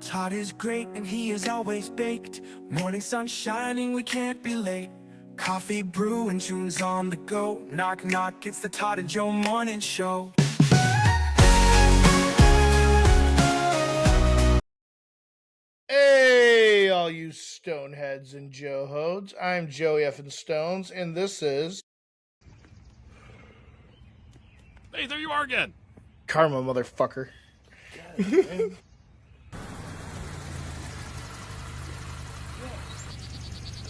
Todd is great and he is always baked. Morning sun shining, we can't be late. Coffee brewing, tunes on the go. Knock knock, it's the Todd and Joe morning show. Hey, all you stoneheads and Joe-hodes. I'm Joey Effin Stones, and this is... Hey, there you are again. Karma, motherfucker.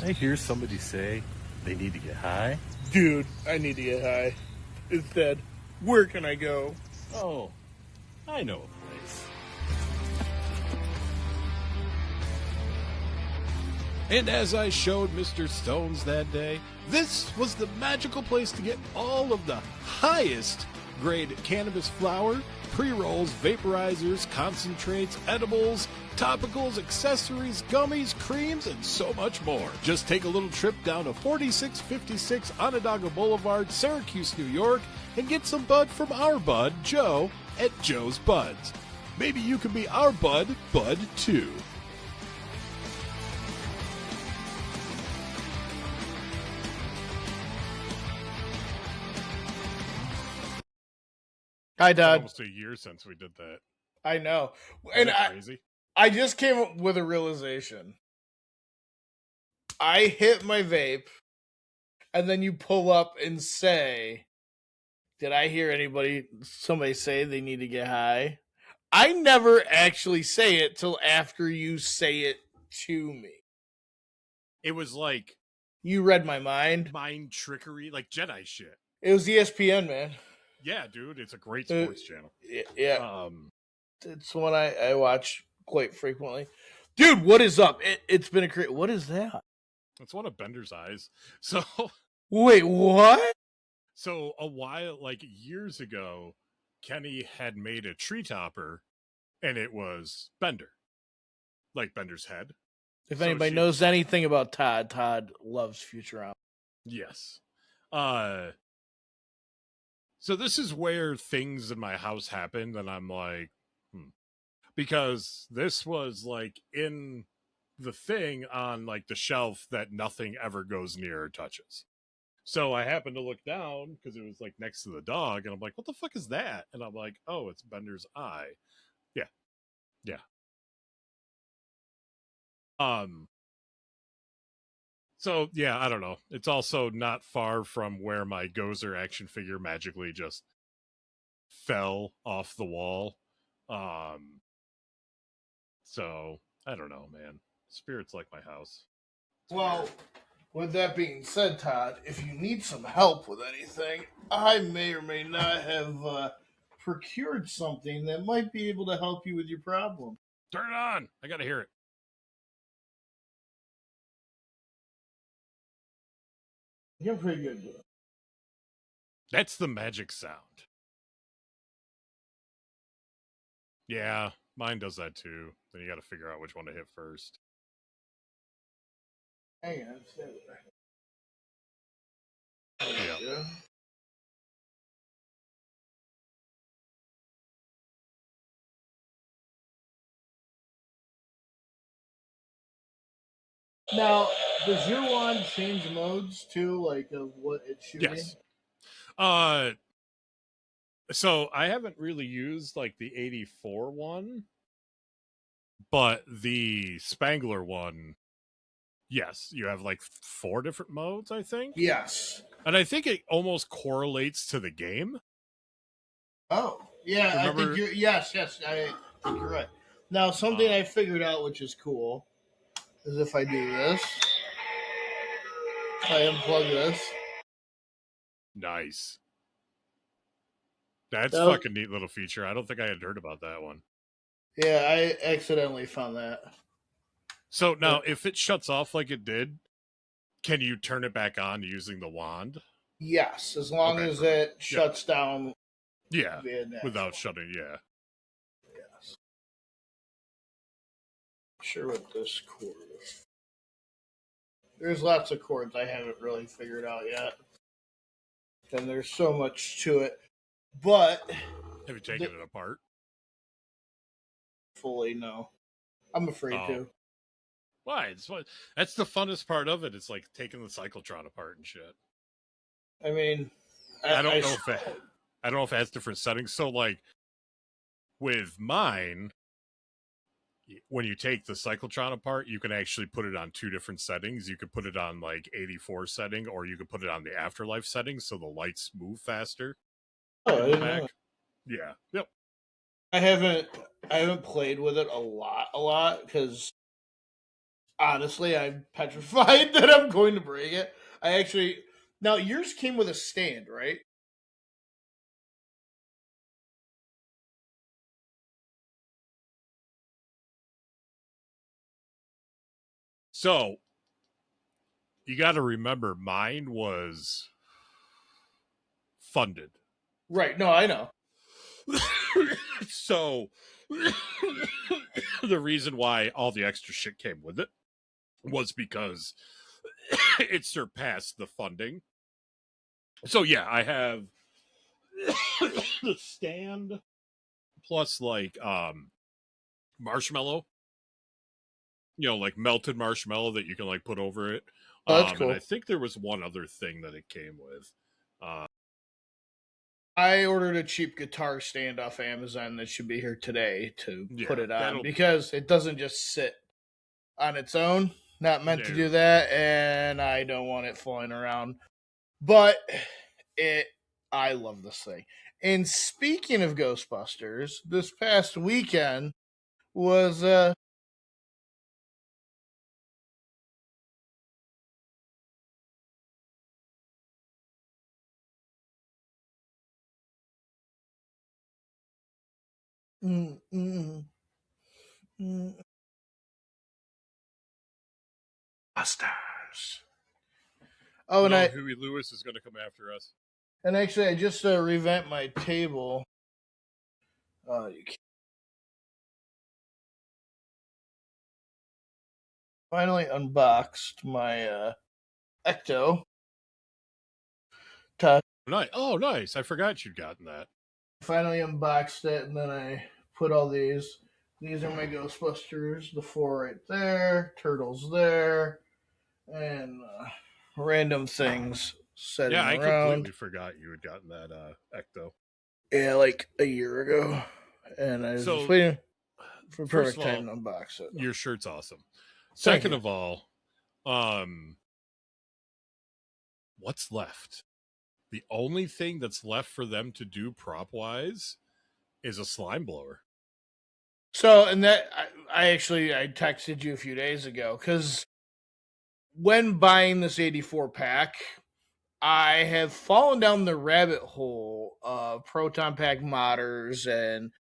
I hear somebody say they need to get high. Dude, I need to get high. Instead, where can I go? Oh, I know a place. And as I showed Mr. Stones that day, this was the magical place to get all of the highest grade cannabis flower, pre-rolls, vaporizers, concentrates, edibles, topicals, accessories, gummies, creams, and so much more. Just take a little trip down to 4656 Onondaga Boulevard, Syracuse, New York, and get some bud from our bud, Joe, at Joe's Buds. Maybe you can be our bud too. Hi, Todd. Almost a year since we did that. I know. Isn't that crazy? I just came up with a realization. I hit my vape, and then you pull up and say, did I hear somebody say they need to get high? I never actually say it till after you say it to me. It was like You read my mind. mind trickery, like Jedi shit. It was ESPN, man. Yeah, dude, it's a great sports channel. Yeah. It's one I watch quite frequently. Dude, what is up? It's been a great... What is that? It's one of Bender's eyes. So... Wait, what? So a while, like years ago, Kenny had made a tree topper, and it was Bender, like Bender's head. If anybody knows anything about Todd, Todd loves Futurama. Yes. So this is where things in my house happened, and I'm like, because this was like in the thing on like the shelf that nothing ever goes near or touches. So I happened to look down because it was like next to the dog, and I'm like, what the fuck is that? And I'm like, oh, it's Bender's eye. Yeah. So yeah, I don't know. It's also not far from where my Gozer action figure magically just fell off the wall. So I don't know, man. Spirits like my house. Well, with that being said, Todd, if you need some help with anything, I may or may not have procured something that might be able to help you with your problem. Turn it on. I gotta hear it. You're pretty good, dude. That's the magic sound. Yeah, mine does that too. Then you gotta figure out which one to hit first. Hang on, stay there. Yeah. Now, does your wand change modes too, like of what it's shooting? Yes. So I haven't really used like the 84 one, but the Spangler one, yes, you have like 4 different modes, I think. Yes. And I think it almost correlates to the game. Oh, yeah. Remember? I think you're. Yes, I think you're right. Now, something I figured out, which is cool, is if I do this, I unplug this. Nice. That's fucking neat little feature. I don't think I had heard about that one. Yeah, I accidentally found that. So now, if it shuts off like it did, can you turn it back on using the wand? Yes, as long as it shuts down. Yeah, without shutting, yeah. Yes. Sure what this cord is. There's lots of cords I haven't really figured out yet. And there's so much to it. But have you taken it apart? Fully, no. I'm afraid Oh, to. why? That's the funnest part of it. It's like taking the cyclotron apart and shit. I mean, I don't know if I don't know if it has different settings. So like with mine, when you take the cyclotron apart, you can actually put it on two different settings. You could put it on like 84 setting, or you could put it on the afterlife setting, so the lights move faster I in the didn't back. know. Yeah. Yep. I haven't played with it a lot because honestly, I'm petrified that I'm going to break it. I actually now yours came with a stand, right? So you got to remember, mine was funded. Right. No, I know. So the reason why all the extra shit came with it was because it surpassed the funding. So yeah, I have the stand plus like marshmallow, like melted marshmallow that you can like put over it. Oh, that's And cool. I think there was one other thing that it came with. I ordered a cheap guitar stand off Amazon that should be here today to put Yeah, it on that'll because it doesn't just sit on its own. Not meant to no. do that, and I don't want it flying around. But it, I love this thing. And speaking of Ghostbusters, this past weekend was mm, mm, mm, Ghostbusters. Oh, No, Huey Lewis is going to come after us. and actually, I just revamped my table. You finally unboxed my Ecto. Todd Nice. Oh, nice. I forgot you'd gotten that. finally unboxed it, and then I put all these. These are my Ghostbusters. The four right there, turtles there, and random things Yeah, setting I around. completely forgot you had gotten that Ecto. Yeah, like a year ago, and I was just So, waiting for the first perfect of all, time to unbox it. your shirt's awesome. Thank Second you. of all, um, what's left? The only thing that's left for them to do prop wise is a slime blower. So, and that I texted you a few days ago because when buying this 84 pack, I have fallen down the rabbit hole of proton pack modders and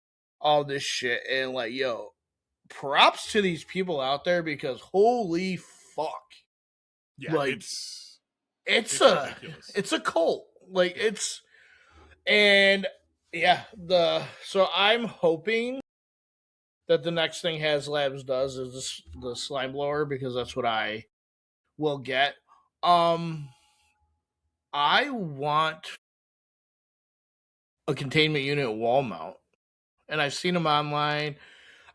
all this shit, and like, yo, props to these people out there because holy fuck, Yeah, like it's ridiculous. it's a cult, like Yeah. it's and yeah the so I'm hoping that the next thing HasLabs does is the slime blower because that's what I will get. Um, I want a containment unit wall mount, and I've seen them online.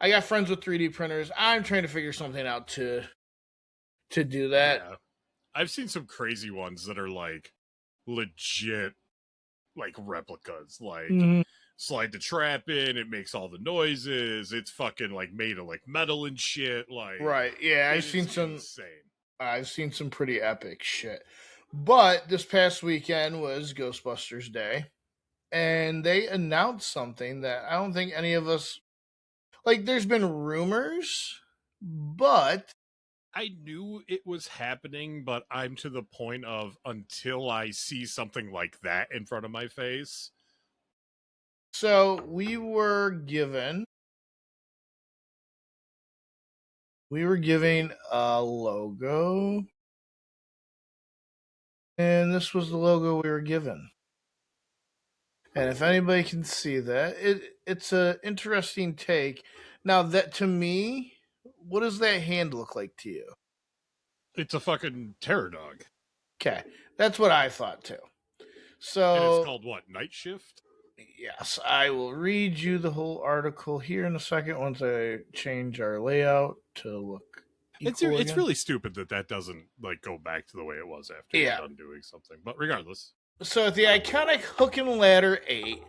I got friends with 3D printers. I'm trying to figure something out to do that. Yeah. I've seen some crazy ones that are like legit like replicas. Like Mhm. slide the trap in, it makes all the noises, it's fucking like made of like metal and shit. Like Right? Yeah, it is insane. I've seen some pretty epic shit. But this past weekend was Ghostbusters Day, and they announced something that I don't think any of us like. There's been rumors, but I knew it was happening, but I'm to the point of until I see something like that in front of my face. so we were giving a logo, and this was the logo we were given. And if anybody can see that, it's a interesting take. Now that to me, what does that hand look like to you? It's a fucking terror dog. Okay, that's what I thought too. And it's So called what? Night Shift? Yes, I will read you the whole article here in a second once I change our layout to look equal It's again. really stupid that doesn't like go back to the way it was after Yeah. you're done doing something. But regardless, So at the iconic Hook and Ladder 8,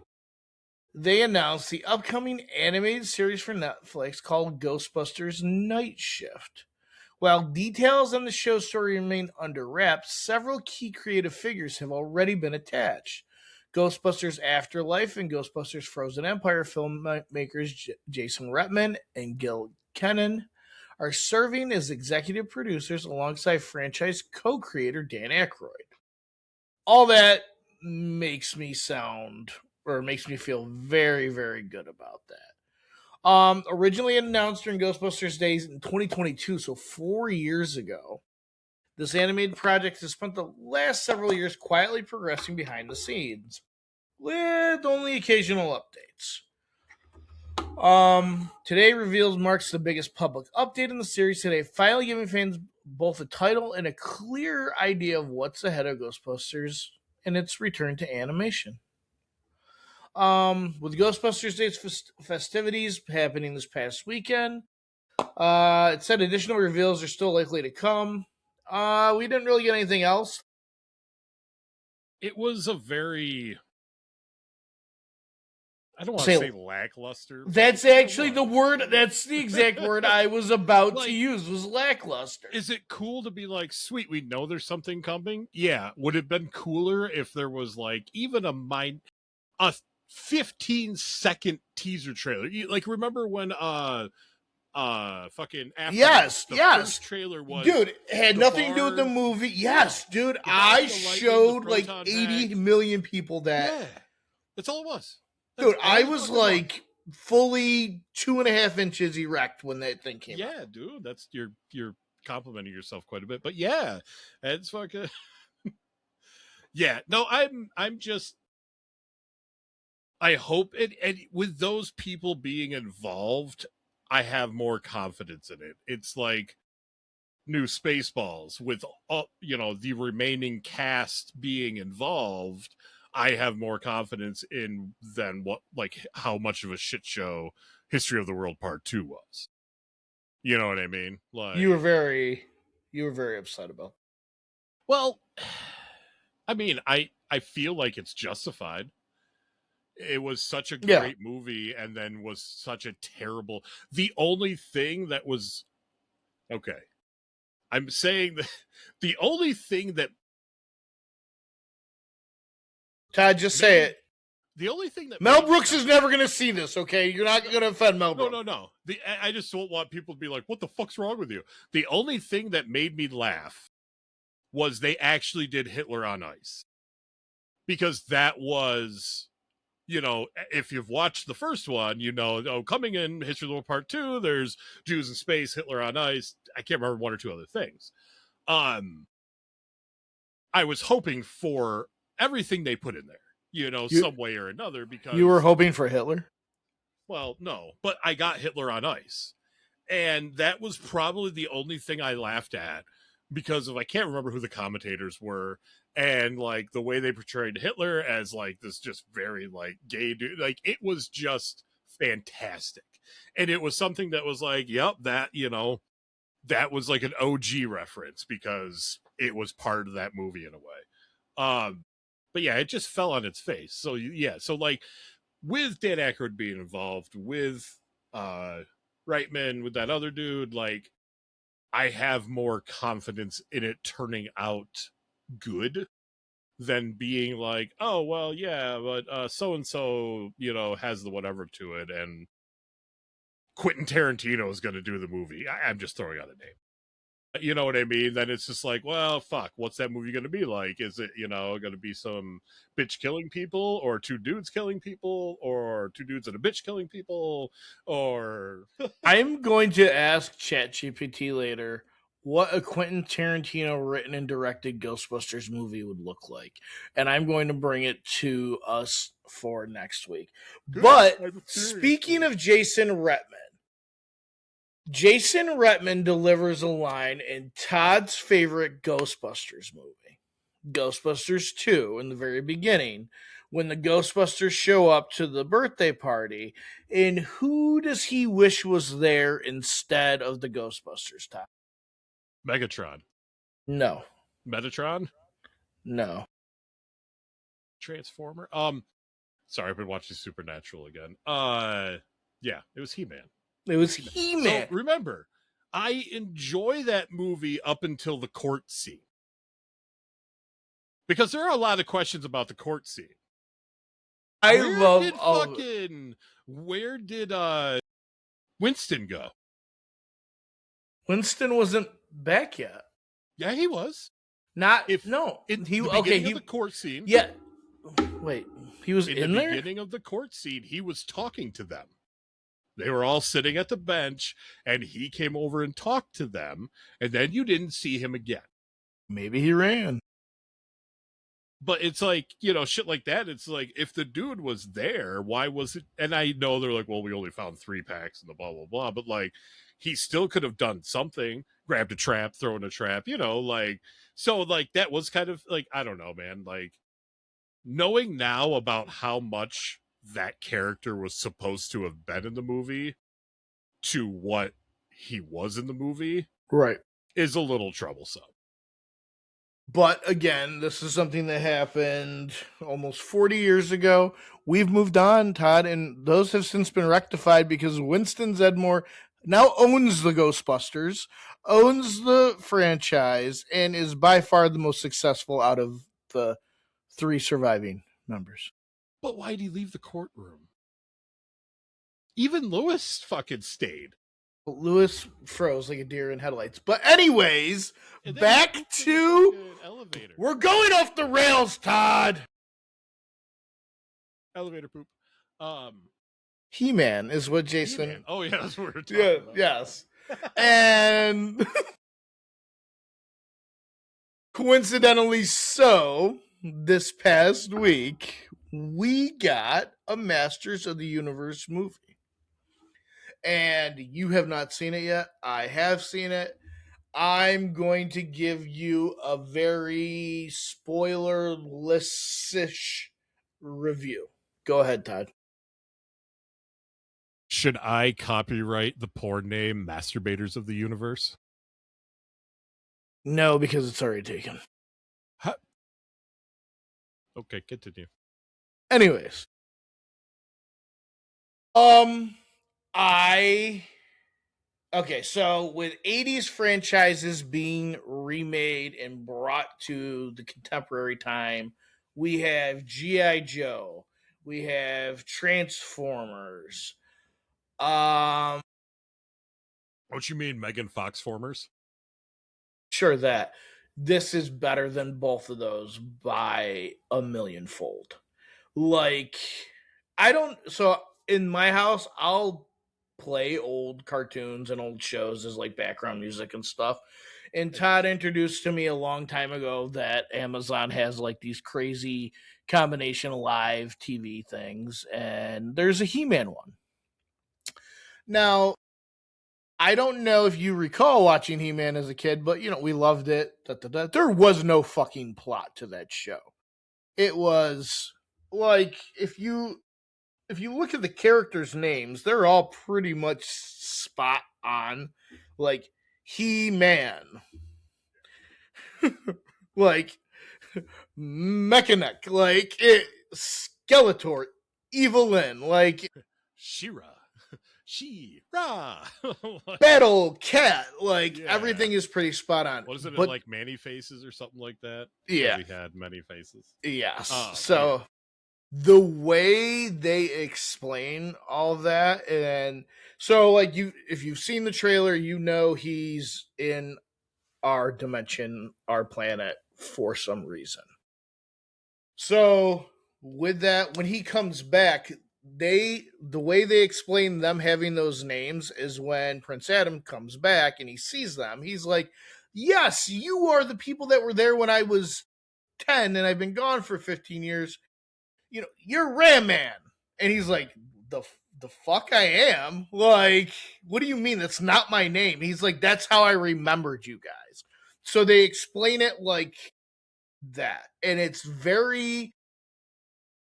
they announced the upcoming animated series for Netflix called Ghostbusters Night Shift. While details on the show story remain under wraps, several key creative figures have already been attached. Ghostbusters Afterlife and Ghostbusters Frozen Empire filmmakers Jason Reitman and Gil Kennan are serving as executive producers alongside franchise co-creator Dan Aykroyd. All that makes me feel very, very good about that. Originally announced during Ghostbusters Days in 2022, so 4 years ago, this animated project has spent the last several years quietly progressing behind the scenes, with only occasional updates. Today reveals marks the biggest public update in the series today, finally giving fans both a title and a clear idea of what's ahead of Ghostbusters and its return to animation. With Ghostbusters Days festivities happening this past weekend, it said additional reveals are still likely to come. We didn't really get anything else. it was a very, I don't want to say lackluster. That's actually the word. That's the exact word I was about to use. Was lackluster. Is it cool to be like, sweet, we know there's something coming? Yeah. Would it have been cooler if there was like even a 15-second teaser trailer? Like, remember when fucking after yes, the yes. first trailer was, dude, it had nothing to do with the movie. Yes, dude, I showed like 80 million people that. Yeah, that's all it was. Dude, I was like fully 2.5 inches erect when that thing came out. Yeah, dude, that's you're complimenting yourself quite a bit, but yeah, it's fucking. Yeah, no, I'm just. I hope it, and with those people being involved, I have more confidence in it. It's like new Spaceballs with the remaining cast being involved. I have more confidence in than how much of a shit show History of the World Part 2 was. You know what I mean? Like, you were very upset about. Well, I mean, I feel like it's justified. It was such a great movie and then was such a terrible. The only thing that was okay. I'm saying that the only thing that Todd, just say it. The only thing that Mel Brooks is never going to see this, okay? You're not going to offend Mel Brooks. No. I just don't want people to be like, what the fuck's wrong with you? The only thing that made me laugh was they actually did Hitler on Ice. Because that was, if you've watched the first one, coming in History of the World Part 2, there's Jews in Space, Hitler on Ice. I can't remember one or two other things. I was hoping for everything they put in there. Some way or another, because you were hoping for Hitler? Well, no, but I got Hitler on Ice. And that was probably the only thing I laughed at because I can't remember who the commentators were and like the way they portrayed Hitler as like this just very like gay dude. Like it was just fantastic. And it was something that was like, yep, that was like an OG reference because it was part of that movie in a way. But yeah, it just fell on its face. So yeah, so like with Dan Aykroyd being involved, with Reitman, with that other dude, like I have more confidence in it turning out good than being like, oh well, yeah, but so and so, has the whatever to it, and Quentin Tarantino is going to do the movie. I'm just throwing out a name. You know what I mean? Then it's just like, well, fuck, what's that movie going to be like? Is it, going to be some bitch killing people or two dudes killing people or two dudes and a bitch killing people or... I'm going to ask ChatGPT later what a Quentin Tarantino written and directed Ghostbusters movie would look like. And I'm going to bring it to us for next week. Good. But speaking of Jason Reitman delivers a line in Todd's favorite Ghostbusters movie, Ghostbusters 2, in the very beginning, when the Ghostbusters show up to the birthday party, and who does he wish was there instead of the Ghostbusters, Todd? Megatron. No. Metatron? No. Transformer? Sorry, I've been watching Supernatural again. Yeah, it was He-Man. It was He-Man. So remember, I enjoy that movie up until the court scene. Because there are a lot of questions about the court scene. Where did Winston go? Winston wasn't back yet. Yeah, he was. Of the court scene. Yeah. Wait, he was in the there? Beginning of the court scene, he was talking to them. They were all sitting at the bench, and he came over and talked to them, and then you didn't see him again. Maybe he ran. But it's like, shit like that. It's like, if the dude was there, why was it? And I know they're like, well, we only found 3 packs and the blah, blah, blah. But like, he still could have done something, grabbed a trap, thrown a trap, so like that was kind of like, I don't know, man. Like, knowing now about how much that character was supposed to have been in the movie to what he was in the movie, right, is a little troublesome. But again, this is something that happened almost 40 years ago. We've moved on, Todd, and those have since been rectified because Winston Zedmore now owns the Ghostbusters, owns the franchise, and is by far the most successful out of the 3 surviving members. But why'd he leave the courtroom? Even Lewis fucking stayed. Lewis froze like a deer in headlights. But anyways, back to elevator. We're going off the rails, Todd. Elevator poop. He-Man is what Jason. He-Man. Oh yeah, that's what we're talking about. Yes. And coincidentally so, this past week, we got a Masters of the Universe movie. And you have not seen it yet. I have seen it. I'm going to give you a very spoiler-less-ish review. Go ahead, Todd. Should I copyright the porn name Masturbators of the Universe? No, because it's already taken. Huh? Okay, continue. Anyways. Okay, so with 80s franchises being remade and brought to the contemporary time, we have G.I. Joe, we have Transformers. What you mean, Megan Fox formers? Sure, that. This is better than both of those by a millionfold. Like, in my house, I'll play old cartoons and old shows as like background music and stuff. And Todd introduced to me a long time ago that Amazon has like these crazy combination live TV things, and there's a He-Man one. Now, I don't know if you recall watching He-Man as a kid, but we loved it. There was no fucking plot to that show. It was like, if you look at the characters' names, they're all pretty much spot on. Like, He-Man. Like, Mechanic. Like, Skeletor. Evelyn. Like, She-Ra. She-Ra. Battle Cat. Like, everything is pretty spot on. What is it, like Many Faces or something like that? Yeah. We had Many Faces. Yes. The way they explain all that, and so like if you've seen the trailer, he's in our dimension, our planet, for some reason. So with that, when he comes back, the way they explain them having those names is when Prince Adam comes back and he sees them, he's like, yes, you are the people that were there when I was 10 and I've been gone for 15 years. You're Ram Man. And he's like, the fuck I am? Like, what do you mean? That's not my name. He's like, that's how I remembered you guys. So they explain it like that. And it's very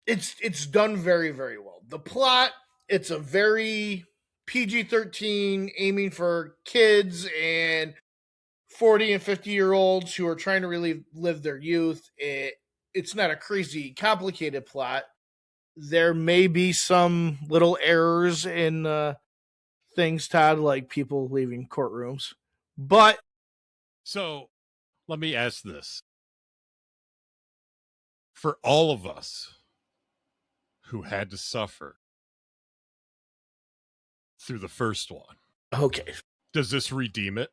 it's done very, very well. The plot, it's a very PG-13, aiming for kids and 40 and 50-year-olds who are trying to really live their youth. It's not a crazy complicated plot. There may be some little errors in things, Todd, like people leaving courtrooms, but So let me ask this. For all of us who had to suffer through the first one, okay. does this redeem it?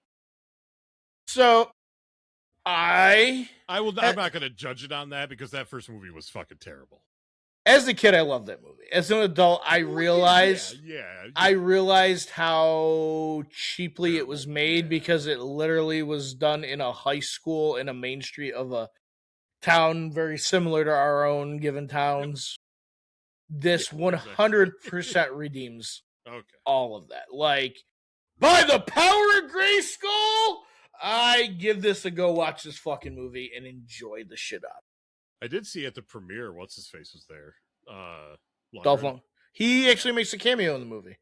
So I'm not going to judge it on that because that first movie was fucking terrible. As a kid, I loved that movie. As an adult, I realized I realized how cheaply it was made because it literally was done in a high school in a main street of a town very similar to our own given towns. This 100% redeems all of that. Like, by the power of Grayskull, I give this a go watch this fucking movie and enjoy the shit out. I did see at the premiere, what's his face was there. Dolph Lundgren. He actually makes a cameo in the movie.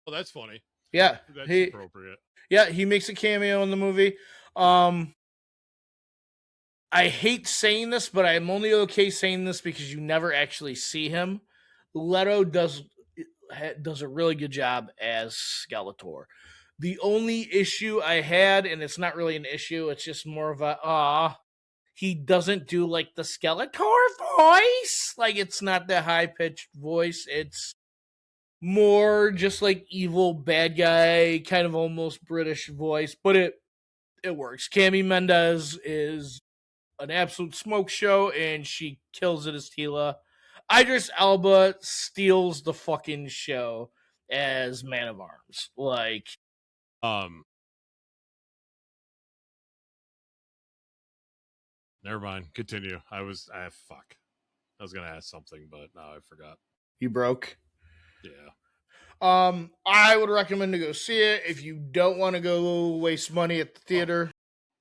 Oh, that's funny. Yeah. That's appropriate. Yeah, he makes a cameo in the movie. I hate saying this, but I'm only okay saying this because you never actually see him. Leto does a really good job as Skeletor. The only issue I had, and it's not really an issue, it's just more of a he doesn't do like the Skeletor voice. Like, it's not the high pitched voice. It's more just like evil bad guy, kind of almost British voice, but it works. Cami Mendes is an absolute smoke show, and she kills it as Tila. Idris Elba steals the fucking show as Man of Arms. Like, never mind. Continue. I was gonna ask something, but now I forgot. You broke? Yeah. I would recommend to go see it if you don't want to go waste money at the theater.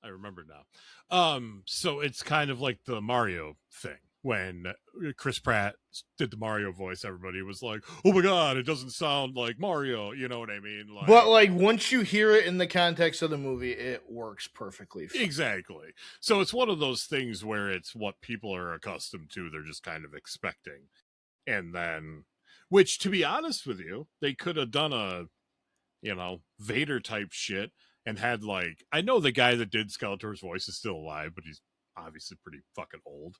I remember now. So it's kind of like the Mario thing. When Chris Pratt did the Mario voice, everybody was like, "Oh my god, it doesn't sound like Mario." You know what I mean? Like, but like once you hear it in the context of the movie, it works perfectly. Exactly. So it's one of those things where it's what people are accustomed to. They're just kind of expecting, and then, which, to be honest with you, they could have done a, Vader type shit and had like, I know the guy that did Skeletor's voice is still alive, but he's obviously pretty fucking old.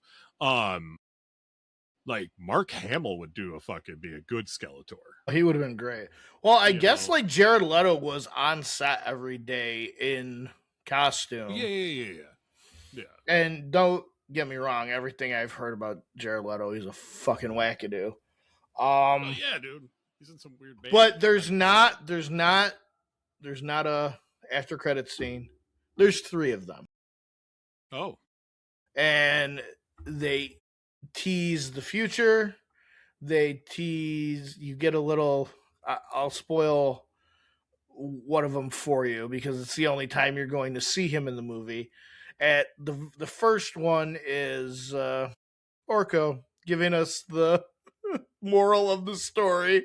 Like Mark Hamill would be a good Skeletor. He would have been great. Well, I guess like Jared Leto was on set every day in costume. Yeah. And don't get me wrong, everything I've heard about Jared Leto, he's a fucking wackadoo. Yeah, dude. He's in some weird band. But there's not a after credit scene. There's 3 of them. Oh. And they tease the future. You get a little, I'll spoil one of them for you because it's the only time you're going to see him in the movie. At the first one is Orko giving us the moral of the story,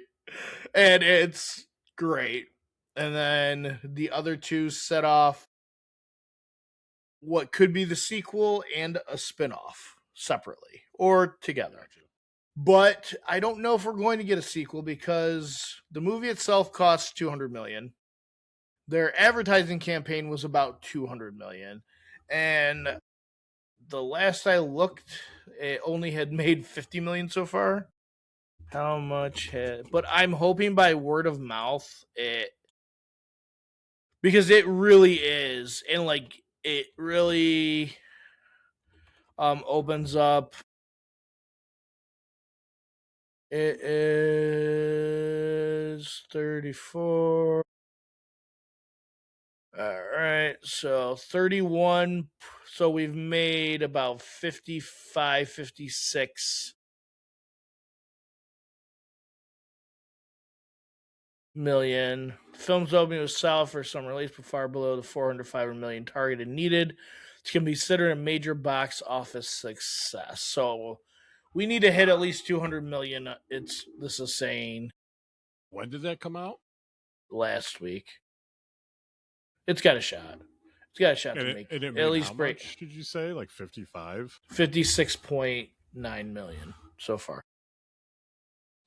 and it's great. And then the other 2 set off what could be the sequel and a spin-off separately or together. But I don't know if we're going to get a sequel because the movie itself costs $200 million. Their advertising campaign was about $200 million. And the last I looked, it only had made $50 million so far. How much but I'm hoping by word of mouth because it really is, and like it really opens up. It is 34. All right, so 31. So we've made about 55, 56 million. The film's opening was solid for some release, but far below the 400 million targeted needed to be considered a major box office success. So We need to hit at least 200 million. This is saying When did that come out? last week. It's got a shot. It's got a shot And to it, make and it at made least how break much did you say? Like 55? 56.9 million so far.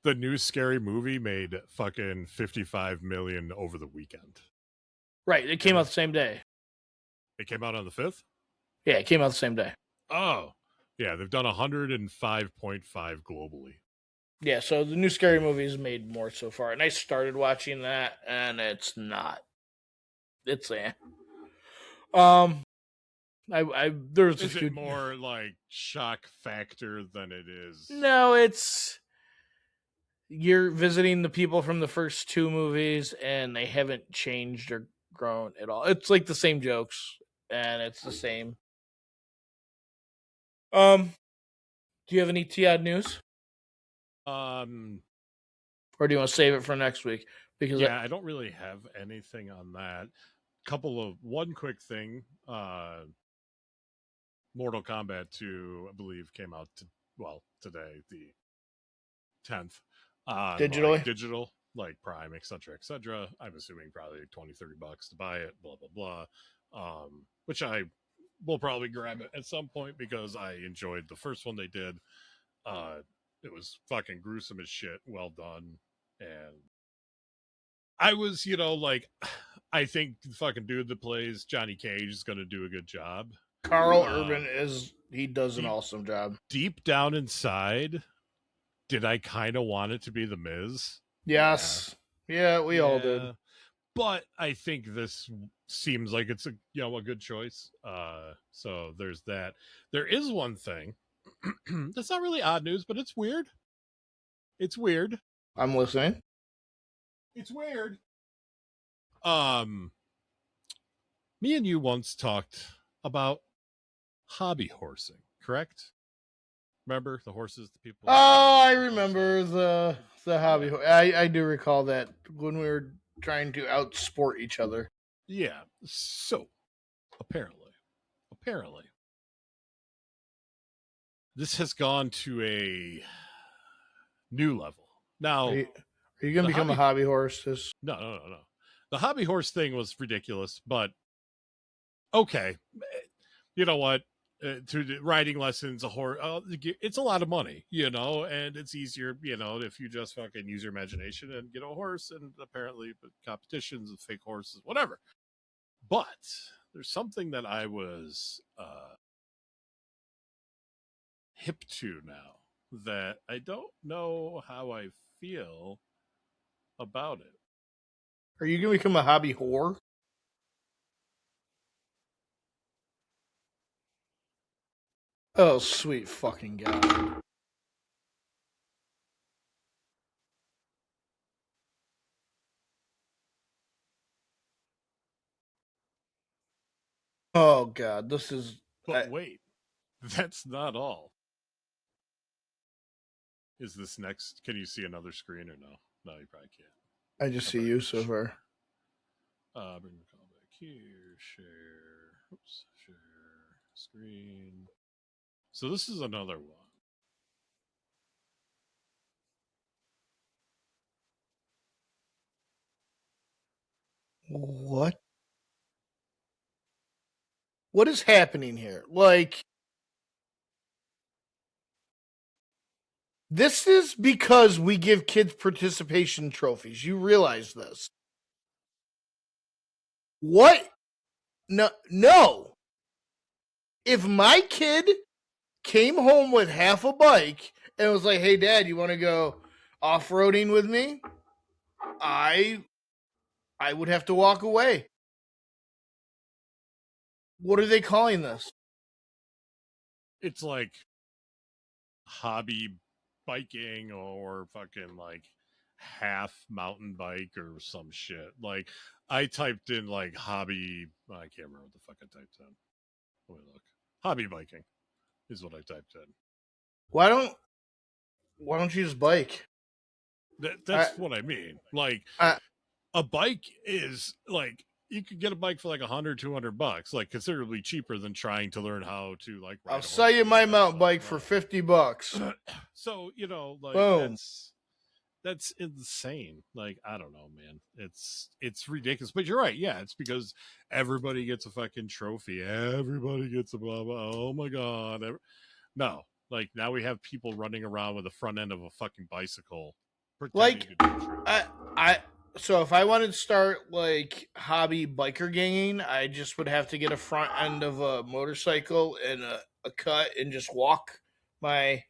The new Scary Movie made fucking 55 million over the weekend. Right. It came out the same day. It came out on the 5th? Yeah, it came out the same day. Oh. Yeah, they've done 105.5 globally. Yeah, so the new Scary Movie's made more so far. And I started watching that, and it's not. It's there's Is a few it more like shock factor than it is? No, it's you're visiting the people from the first two movies and they haven't changed or grown at all. It's like the same jokes and it's the same. Do you have any Todd news? Or do you want to save it for next week? Because yeah, I don't really have anything on that. One quick thing. Mortal Kombat 2, I believe, came out today, the 10th. digitally. Like, digital, like Prime, etc., etc. I'm assuming probably $20-$30 to buy it, blah, blah, blah. Which I will probably grab it at some point because I enjoyed the first one they did. It was fucking gruesome as shit. Well done. And I was, like, I think the fucking dude that plays Johnny Cage is going to do a good job. Carl Urban he does an awesome job. Deep down inside, did I kind of want it to be The Miz? Yes. Yeah, we all did. But I think this seems like it's a good choice. So there's that. There is one thing that's not really odd news, but it's weird. It's weird. I'm listening. It's weird. Me and you once talked about hobby horsing, correct? Remember the horses, the people? Oh, I remember the hobby. I do recall that when we were trying to outsport each other. Yeah. So apparently, this has gone to a new level. Now, are you going to become a hobby horse? No. The hobby horse thing was ridiculous, but okay. You know what? To riding lessons, a horse, it's a lot of money, and it's easier, if you just fucking use your imagination and get a horse, and apparently competitions of fake horses, whatever. But there's something that I was hip to now that I don't know how I feel about it. Are you going to become a hobby whore? Oh, sweet fucking God. Oh, God. This is... But wait, that's not all. Is this next? Can you see another screen or no? No, you probably can't. I just see you so far. Bring the call back here. Share. Oops. Share screen. So this is another one. What? What is happening here? Like, this is because we give kids participation trophies. You realize this. What? No. If my kid came home with half a bike and was like, "Hey, Dad, you want to go off-roading with me?" I would have to walk away. What are they calling this? It's like hobby biking or fucking like half mountain bike or some shit. Like I typed in like hobby. I can't remember what the fuck I typed in. Let me look. Hobby biking is what I typed in. Why don't you just bike? That's what I mean. Like a bike is like you could get a bike for like $100-$200, like considerably cheaper than trying to learn how to like ride I'll a sell horse you and my stuff mountain like bike for that. $50. So, you know, like Boom. that's insane. Like, I don't know, man. It's ridiculous. But you're right. Yeah, it's because everybody gets a fucking trophy. Everybody gets a blah blah. Oh my god. No. Like now we have people running around with the front end of a fucking bicycle pretending Like, to do tricks. I so if I wanted to start like hobby biker ganging, I just would have to get a front end of a motorcycle and a cut and just walk my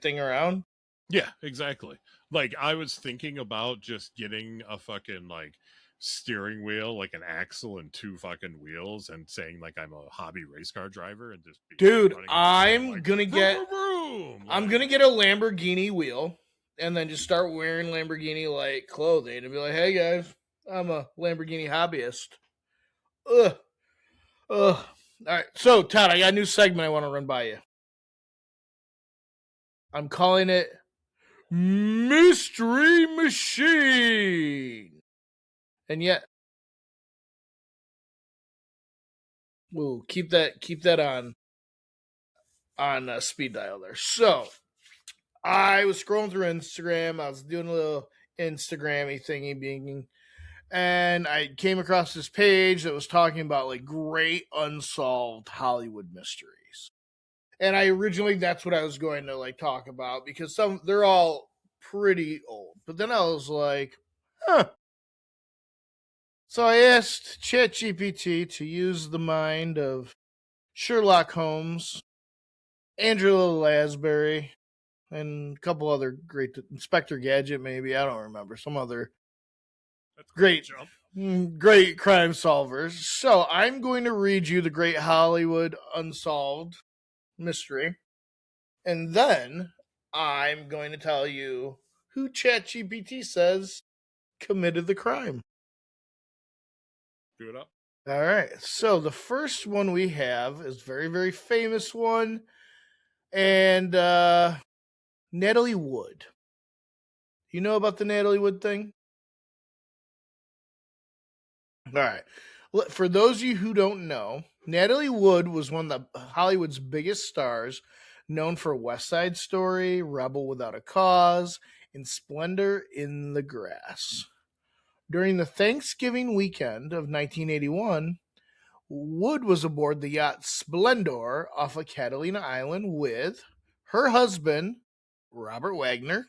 thing around. Yeah, exactly. Like I was thinking about just getting a fucking like steering wheel, like an axle and two fucking wheels, and saying like I'm a hobby race car driver and just be Dude, running around like vroom, vroom, vroom. I'm Like, gonna get a Lamborghini wheel and then just start wearing Lamborghini like clothing and be like, hey guys, I'm a Lamborghini hobbyist. Ugh. Ugh. All right. So Todd, I got a new segment I want to run by you. I'm calling it Mystery Machine. And yet, we'll keep that on speed dial there. So I was scrolling through Instagram. I was doing a little Instagrammy thingy being, and I came across this page that was talking about like great unsolved Hollywood mysteries. And I originally that's what I was going to like talk about because they're all pretty old. But then I was like, huh. So I asked ChatGPT to use the mind of Sherlock Holmes, Angela Lansbury, and a couple other great Inspector Gadget, maybe I don't remember some other that's great jump. great crime solvers. So I'm going to read you the Great Hollywood Unsolved Mystery, and then I'm going to tell you who ChatGPT says committed the crime. Do it up. All right. So the first one we have is very, very famous one. And Natalie Wood. You know about the Natalie Wood thing? All right. For those of you who don't know, Natalie Wood was one of the Hollywood's biggest stars, known for West Side Story, Rebel Without a Cause, and Splendor in the Grass. During the Thanksgiving weekend of 1981, Wood was aboard the yacht Splendor off of Catalina Island with her husband, Robert Wagner,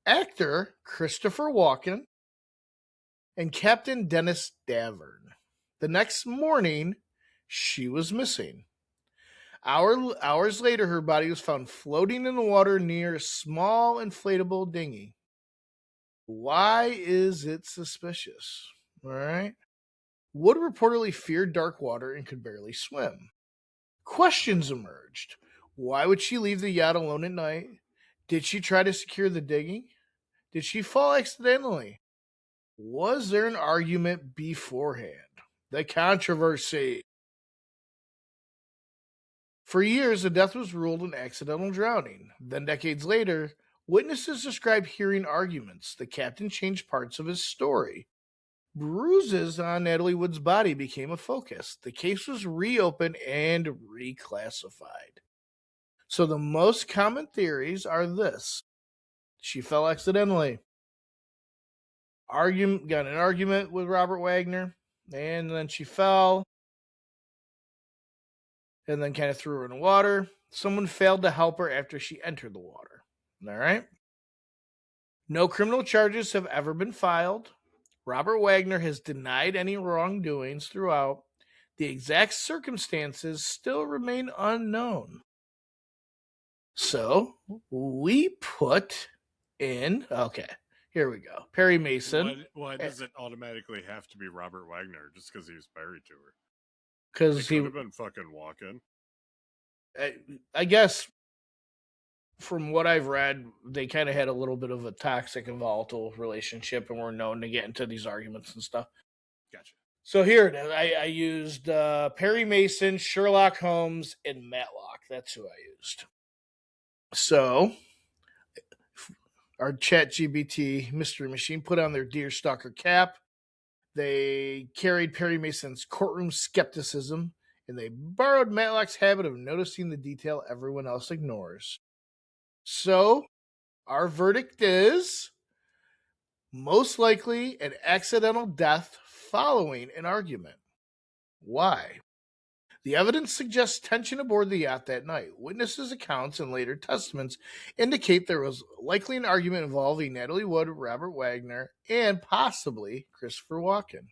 actor Christopher Walken, and Captain Dennis Davern. The next morning, she was missing. Hours later, her body was found floating in the water near a small inflatable dinghy. Why is it suspicious? All right. Wood reportedly feared dark water and could barely swim. Questions emerged. Why would she leave the yacht alone at night? Did she try to secure the dinghy? Did she fall accidentally? Was there an argument beforehand? The controversy. For years, the death was ruled an accidental drowning. Then, decades later, witnesses described hearing arguments. The captain changed parts of his story. Bruises on Natalie Wood's body became a focus. The case was reopened and reclassified. So, the most common theories are this: she fell accidentally, got in an argument with Robert Wagner, and then she fell, and then kind of threw her in the water. Someone failed to help her after she entered the water. All right. No criminal charges have ever been filed. Robert Wagner has denied any wrongdoings throughout. The exact circumstances still remain unknown. So we put in, okay, here we go. Perry Mason. Why does it automatically have to be Robert Wagner just because he was married to her? Because he could have been fucking Walken. I guess from what I've read, they kind of had a little bit of a toxic and volatile relationship and were known to get into these arguments and stuff. Gotcha. So here it is. I used Perry Mason, Sherlock Holmes, and Matlock. That's who I used. So our ChatGPT mystery machine put on their deerstalker cap. They carried Perry Mason's courtroom skepticism, and they borrowed Matlock's habit of noticing the detail everyone else ignores. So, our verdict is most likely an accidental death following an argument. Why? The evidence suggests tension aboard the yacht that night. Witnesses' accounts and later testaments indicate there was likely an argument involving Natalie Wood, Robert Wagner, and possibly Christopher Walken.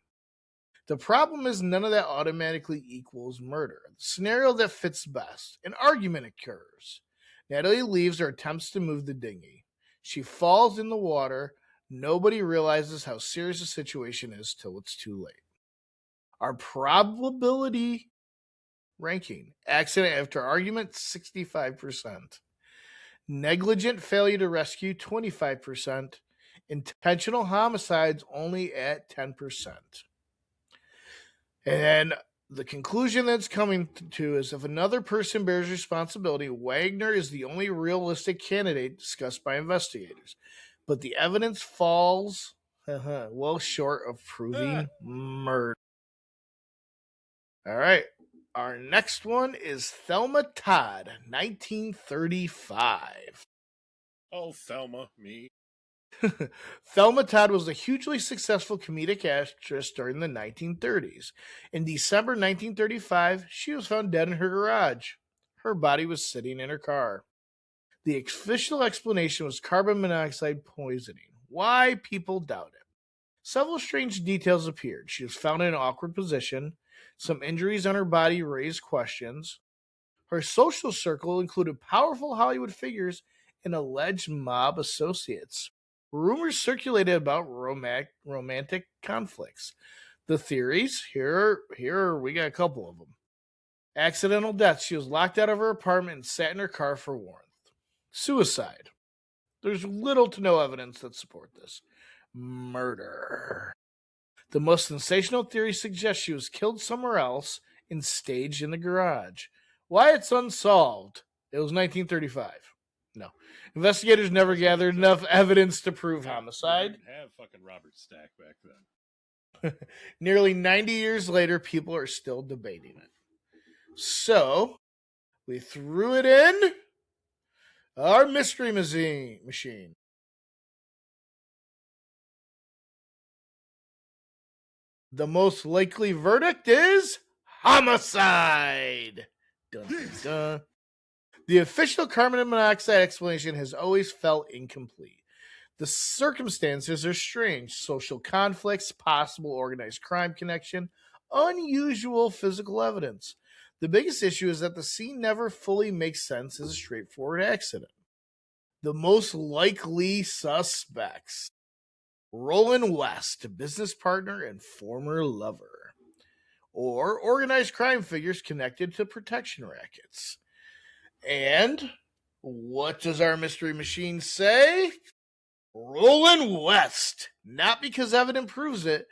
The problem is none of that automatically equals murder. The scenario that fits best: an argument occurs. Natalie leaves or attempts to move the dinghy. She falls in the water. Nobody realizes how serious the situation is till it's too late. Our probability ranking: accident after argument, 65%. Negligent failure to rescue, 25%. Intentional homicides only at 10%. And the conclusion that's coming to is if another person bears responsibility, Wagner is the only realistic candidate discussed by investigators. But the evidence falls well short of proving murder. All right. Our next one is Thelma Todd, 1935. Oh, Thelma, me. Thelma Todd was a hugely successful comedic actress during the 1930s. In December 1935, she was found dead in her garage. Her body was sitting in her car. The official explanation was carbon monoxide poisoning. Why? People doubt it. Several strange details appeared. She was found in an awkward position. Some injuries on her body raised questions. Her social circle included powerful Hollywood figures and alleged mob associates. Rumors circulated about romantic conflicts. The theories, here we got a couple of them. Accidental death. She was locked out of her apartment and sat in her car for warmth. Suicide. There's little to no evidence that support this. Murder. The most sensational theory suggests she was killed somewhere else and staged in the garage. Why it's unsolved? It was 1935. No. Investigators never gathered enough evidence to prove homicide. We didn't have fucking Robert Stack back then. Nearly 90 years later, people are still debating it. So, we threw it in our mystery machine. The most likely verdict is homicide. Dun, dun, dun. The official carbon monoxide explanation has always felt incomplete. The circumstances are strange. Social conflicts, possible organized crime connection, unusual physical evidence. The biggest issue is that the scene never fully makes sense as a straightforward accident. The most likely suspects: Roland West, business partner and former lover. Or organized crime figures connected to protection rackets. And what does our mystery machine say? Roland West. Not because evidence proves it,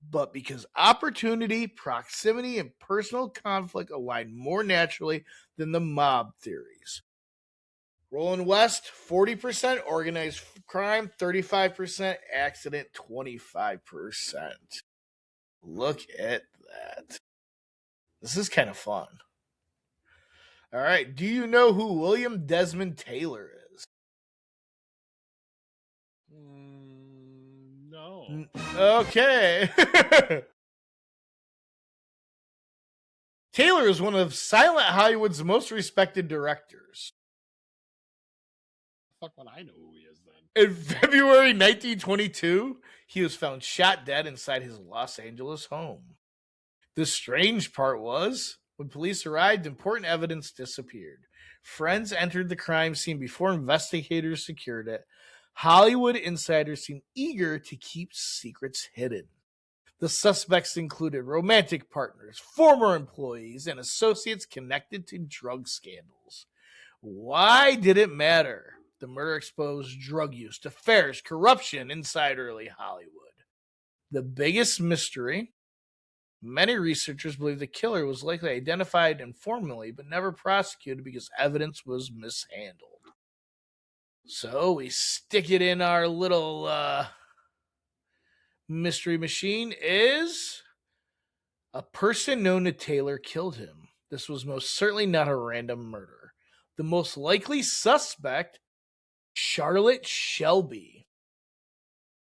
but because opportunity, proximity, and personal conflict align more naturally than the mob theories. Roland West, 40% organized crime, 35% accident, 25%. Look at that. This is kind of fun. All right. Do you know who William Desmond Taylor is? No. Okay. Taylor is one of silent Hollywood's most respected directors. Fuck what I know who he is then. In February 1922, he was found shot dead inside his Los Angeles home. The strange part was, when police arrived, important evidence disappeared. Friends entered the crime scene before investigators secured it. Hollywood insiders seemed eager to keep secrets hidden. The suspects included romantic partners, former employees, and associates connected to drug scandals. Why did it matter? The murder exposed drug use, affairs, corruption inside early Hollywood. The biggest mystery: many researchers believe the killer was likely identified informally but never prosecuted because evidence was mishandled. So we stick it in our little mystery machine is a person known to Taylor killed him. This was most certainly not a random murder. The most likely suspect, Charlotte Shelby.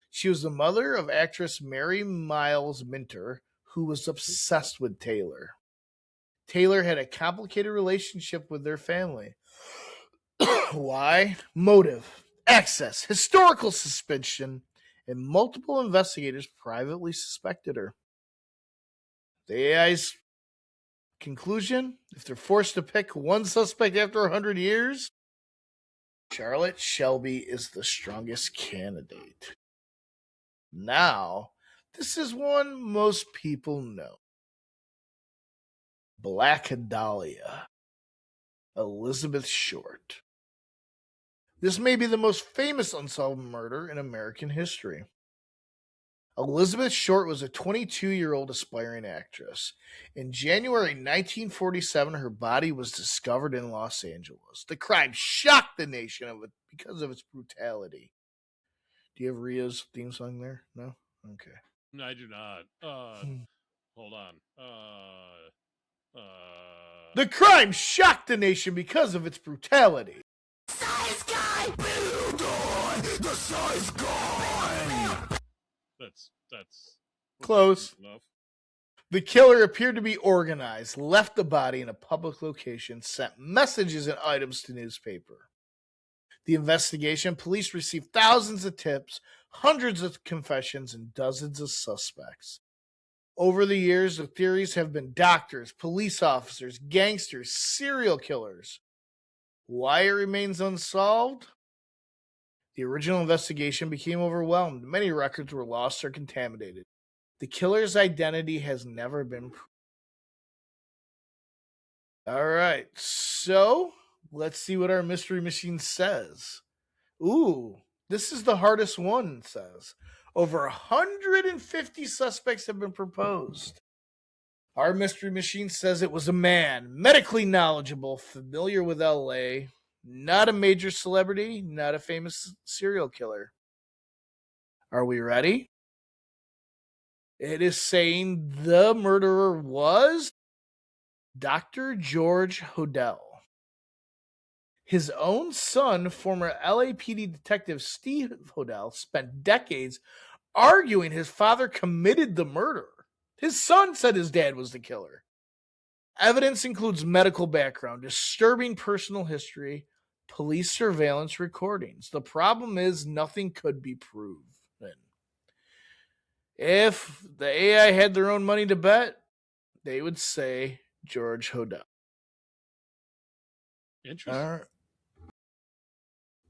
She was the mother of actress Mary Miles Minter, who was obsessed with Taylor. Taylor had a complicated relationship with their family. Why? Motive, access, historical suspicion, and multiple investigators privately suspected her. The AI's conclusion, if they're forced to pick one suspect after 100 years, Charlotte Shelby is the strongest candidate. Now, this is one most people know. Black Dahlia, Elizabeth Short. This may be the most famous unsolved murder in American history. Elizabeth Short was a 22-year-old aspiring actress. In January 1947, her body was discovered in Los Angeles. The crime shocked the nation because of its brutality. Do you have Rio's theme song there? No? Okay. No, I do not. Hold on. The crime shocked the nation because of its brutality. Size guy, build on the size guy. That's Close. enough. The killer appeared to be organized, left the body in a public location, sent messages and items to newspaper. The investigation, police received thousands of tips, hundreds of confessions, and dozens of suspects. Over the years, the theories have been doctors, police officers, gangsters, serial killers. Why it remains unsolved? The original investigation became overwhelmed. Many records were lost or contaminated. The killer's identity has never been proven. All right, so let's see what our mystery machine says. Ooh, this is the hardest one, it says. Over 150 suspects have been proposed. Our mystery machine says it was a man, medically knowledgeable, familiar with LA, not a major celebrity, not a famous serial killer. Are we ready? It is saying the murderer was Dr. George Hodel. His own son, former LAPD detective Steve Hodel, spent decades arguing his father committed the murder. His son said his dad was the killer. Evidence includes medical background, disturbing personal history, police surveillance recordings. The problem is nothing could be proven. If the AI had their own money to bet, they would say George Hodel. Interesting.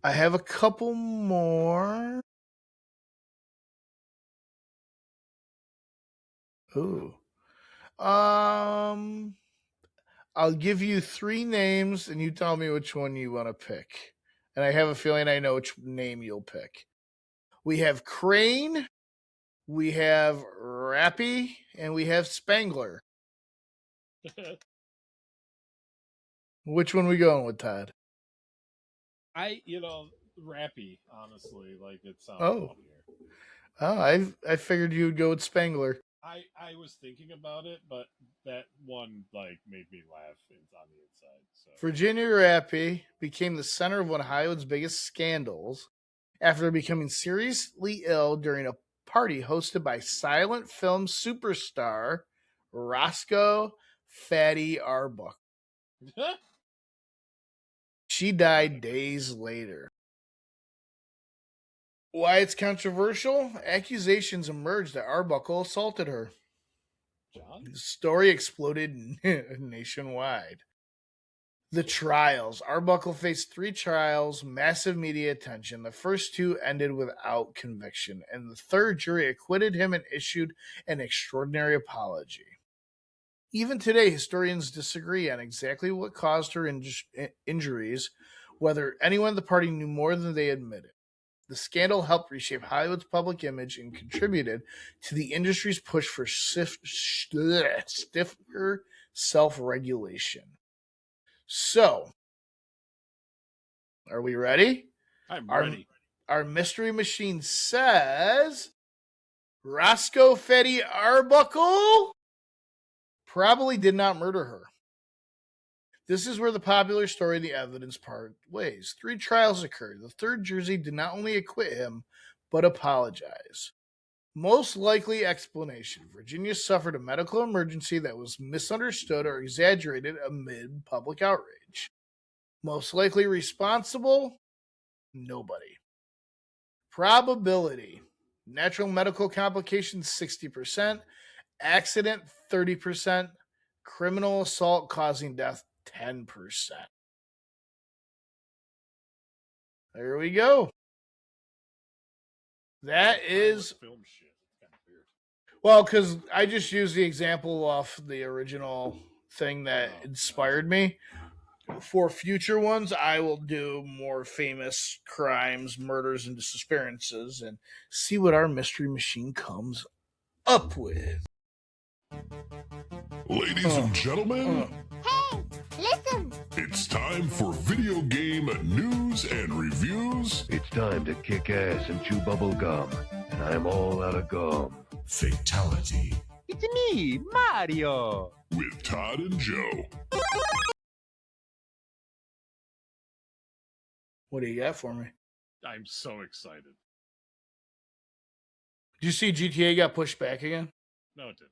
I have a couple more. Ooh. I'll give you three names and you tell me which one you want to pick. And I have a feeling I know which name you'll pick. We have Crane, we have Rappy, and we have Spangler. Which one we going with, Todd? Rappy, honestly, like it sounds Oh. funnier. Oh, I figured you would go with Spangler. I was thinking about it, but that one made me laugh on the inside. So Virginia Rappy became the center of one of Hollywood's biggest scandals after becoming seriously ill during a party hosted by silent film superstar Roscoe Fatty Arbuckle. She died days later. Why it's controversial? Accusations emerged that Arbuckle assaulted her. John? The story exploded nationwide. The trials. Arbuckle faced 3 trials, massive media attention. The first 2 ended without conviction, and the third jury acquitted him and issued an extraordinary apology. Even today, historians disagree on exactly what caused her injuries, whether anyone at the party knew more than they admitted. The scandal helped reshape Hollywood's public image and contributed to the industry's push for stiffer self-regulation. So, are we ready? I'm ready. Our mystery machine says Roscoe Fetty Arbuckle probably did not murder her. This is where the popular story and the evidence part ways. 3 trials occurred. The third Jersey did not only acquit him, but apologize. Most likely explanation. Virginia suffered a medical emergency that was misunderstood or exaggerated amid public outrage. Most likely responsible? Nobody. Probability. Natural medical complications 60%, accident 30%, criminal assault causing death 10%. There we go. That is film shit. Kind of weird. well, because I just used the example off the original thing that inspired me. For future ones, I will do more famous crimes, murders, and disappearances and see what our mystery machine comes up with. Ladies and gentlemen, Hey, listen! it's time for video game news and reviews. It's time to kick ass and chew bubble gum, and I'm all out of gum. Fatality It's me, Mario! with Todd and Joe. What do you got for me? I'm so excited. Did you see GTA got pushed back again? No, it didn't.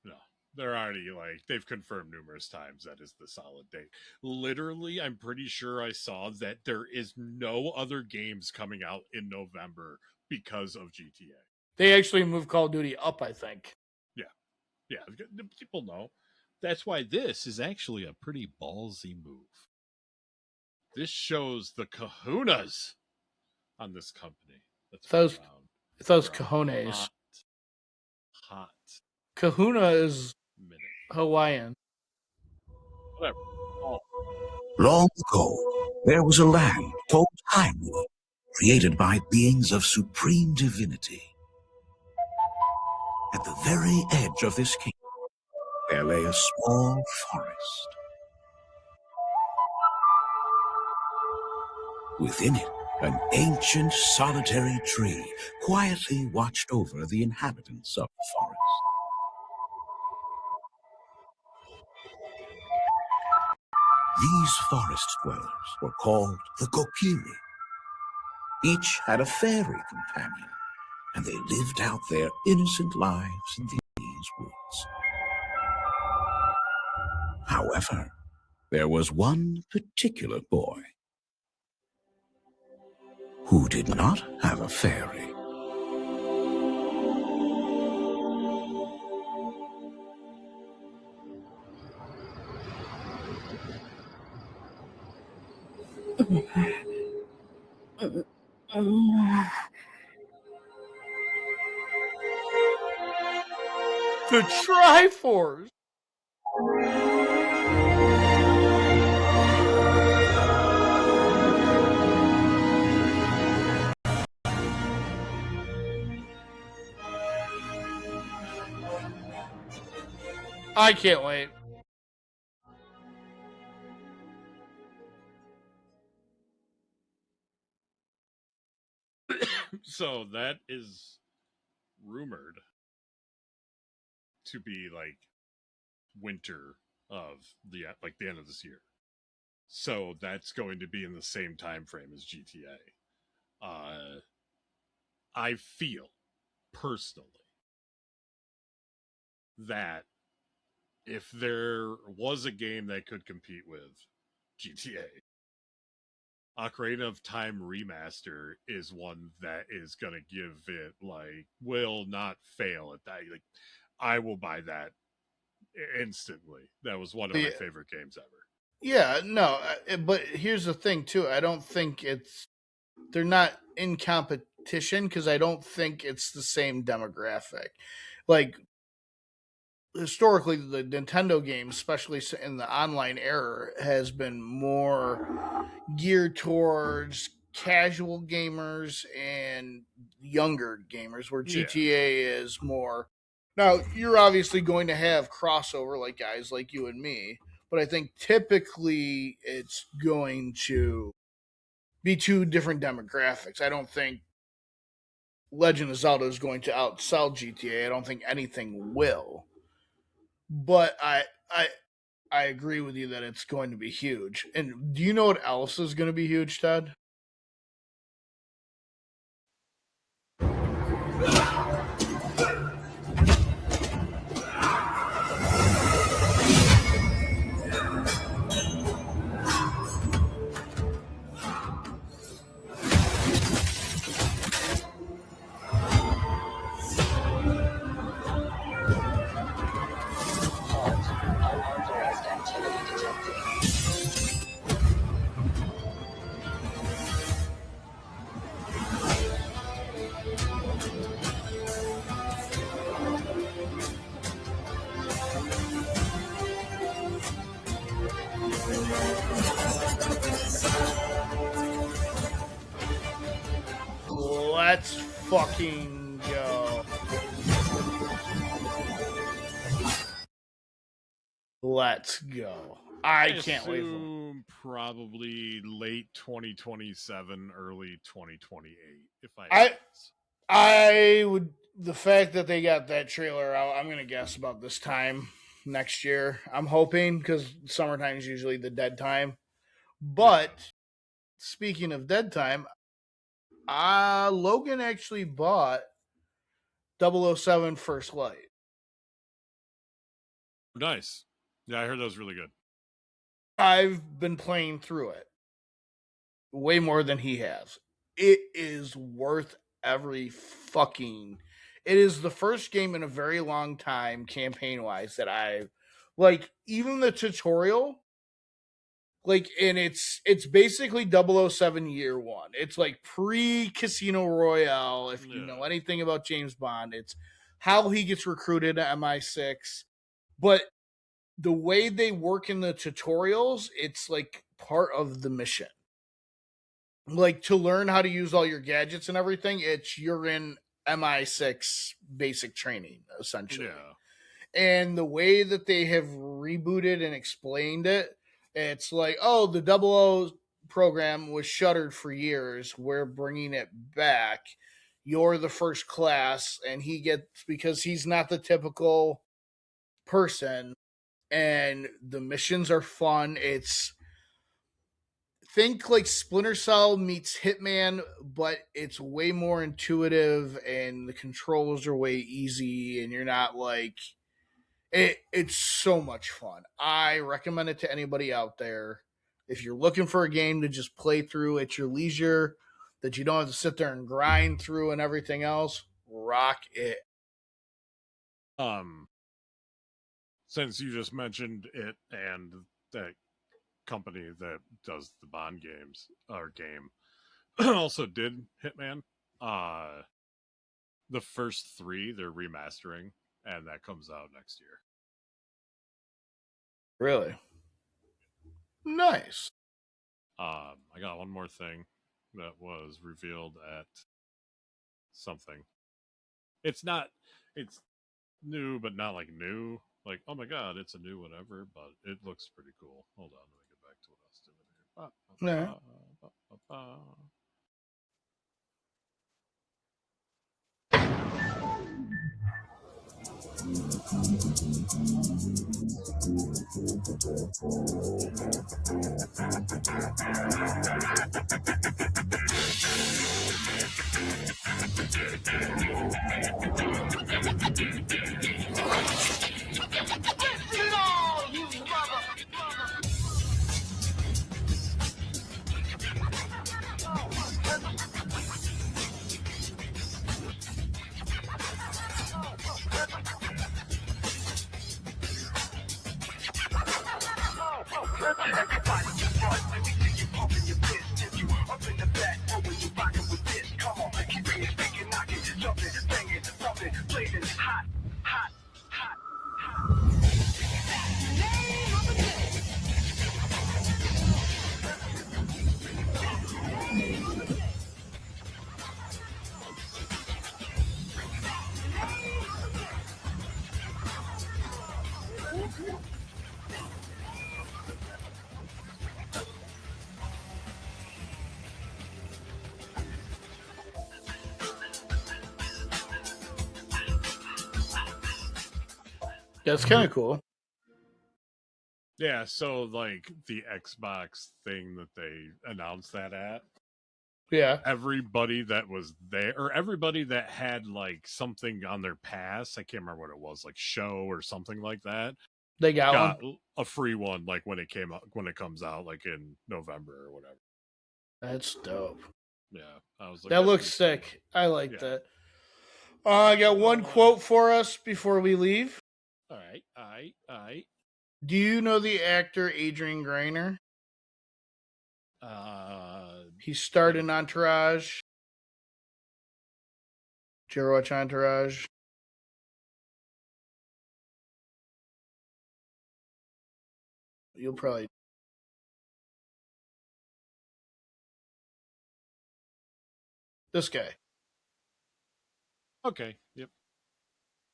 No. They're already, they've confirmed numerous times that is the solid date. Literally, I'm pretty sure I saw that there is no other games coming out in November because of GTA. They actually moved Call of Duty up, I think. Yeah, people know. That's why this is actually a pretty ballsy move. This shows the kahunas on this company. Those Around cojones. hot Kahuna is minute. Hawaiian. Whatever. Oh, Long ago, there was a land called Hyrule, created by beings of supreme divinity. At the very edge of this kingdom, there lay a small forest. Within it, an ancient solitary tree quietly watched over the inhabitants of the forest. These forest dwellers were called the Kokiri. Each had a fairy companion, and they lived out their innocent lives in these woods. However, there was one particular boy who did not have a fairy. The Triforce! I can't wait. so that is rumored to be winter of the end of this year. So that's going to be in the same time frame as GTA. I feel personally that if there was a game that could compete with GTA, Ocarina of Time Remaster is one that is going to give it, will not fail at that. I will buy that instantly. That was one of my favorite games ever. Yeah, no, but here's the thing, too. I don't think they're not in competition because I don't think it's the same demographic. Historically, the Nintendo games, especially in the online era, has been more geared towards casual gamers and younger gamers, where GTA is more. Now, you're obviously going to have crossover, like guys like you and me, but I think typically it's going to be two different demographics. I don't think Legend of Zelda is going to outsell GTA. I don't think anything will. But I agree with you that it's going to be huge. And do you know what else is going to be huge, Ted? Let's fucking go. Let's go. I can't wait for probably late 2027, early 2028. If I would, the fact that they got that trailer out, I'm gonna guess about this time next year. I'm hoping, because summertime is usually the dead time. But speaking of dead time, Logan actually bought 007 First Light. Nice. Yeah, I heard that was really good. I've been playing through it way more than he has. It is worth every fucking. It is the first game in a very long time, campaign wise, that I like. Even the tutorial, like, and it's basically 007 Year One. It's like pre Casino Royale. If you know anything about James Bond, it's how he gets recruited to MI6, but the way they work in the tutorials, it's like part of the mission. Like, to learn how to use all your gadgets and everything, you're in MI6 basic training, essentially. Yeah. And the way that they have rebooted and explained it, it's like, oh, the 00 program was shuttered for years. We're bringing it back. You're the first class, and he gets, because he's not the typical person. And the missions are fun. Think like Splinter Cell meets Hitman, but it's way more intuitive, and the controls are way easy, and you're not like it's so much fun. I recommend it to anybody out there. If you're looking for a game to just play through at your leisure, that you don't have to sit there and grind through and everything else, rock it. Since you just mentioned it and that company that does the Bond games, or game, also did Hitman. The first 3 they're remastering, and that comes out next year. Really? Nice. I got one more thing that was revealed at something. It's new, but not like new. Like, oh my god, it's a new whatever, but it looks pretty cool. Hold on, let me get back to what I was doing here. That's kind of cool. Yeah, so like the Xbox thing that they announced that at, Yeah. everybody that was there, or everybody that had like something on their pass, I can't remember what it was, like show or something like that, They got one. a free one like when it comes out, like in November or whatever. That's dope. Yeah, I was like, That that's looks pretty sick. I like Yeah. that. I got one quote for us before we leave. cool. All right. Do you know the actor Adrian Grenier? He starred in Entourage. Did you ever watch Entourage? You'll probably. This guy. Okay, yep.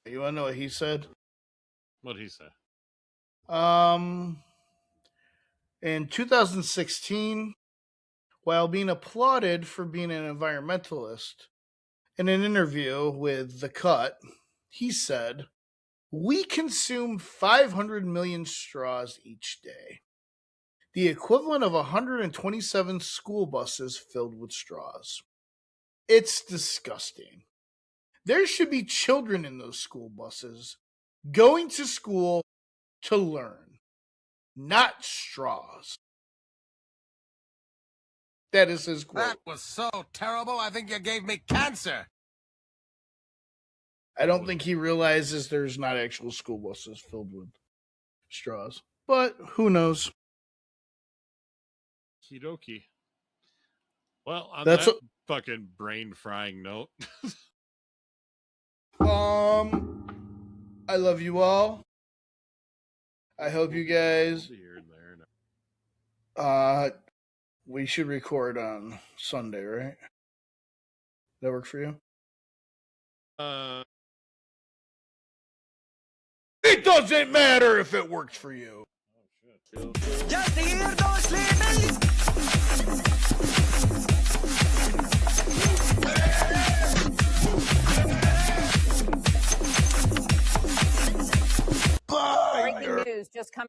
You want to know what he said? What'd he say? In 2016, while being applauded for being an environmentalist, in an interview with The Cut, he said, "We consume 500 million straws each day, the equivalent of 127 school buses filled with straws. It's disgusting. There should be children in those school buses going to school to learn, not straws." That is his quote. That was so terrible, I think you gave me cancer. I don't think he realizes there's not actual school buses filled with straws. But who knows? Kidoki. Well, on That's that fucking brain frying note. I love you all. I hope you guys Here and there. we should record on Sunday, right? That work for you? It doesn't matter if it works for you. Oh shit. Just hear those sleeping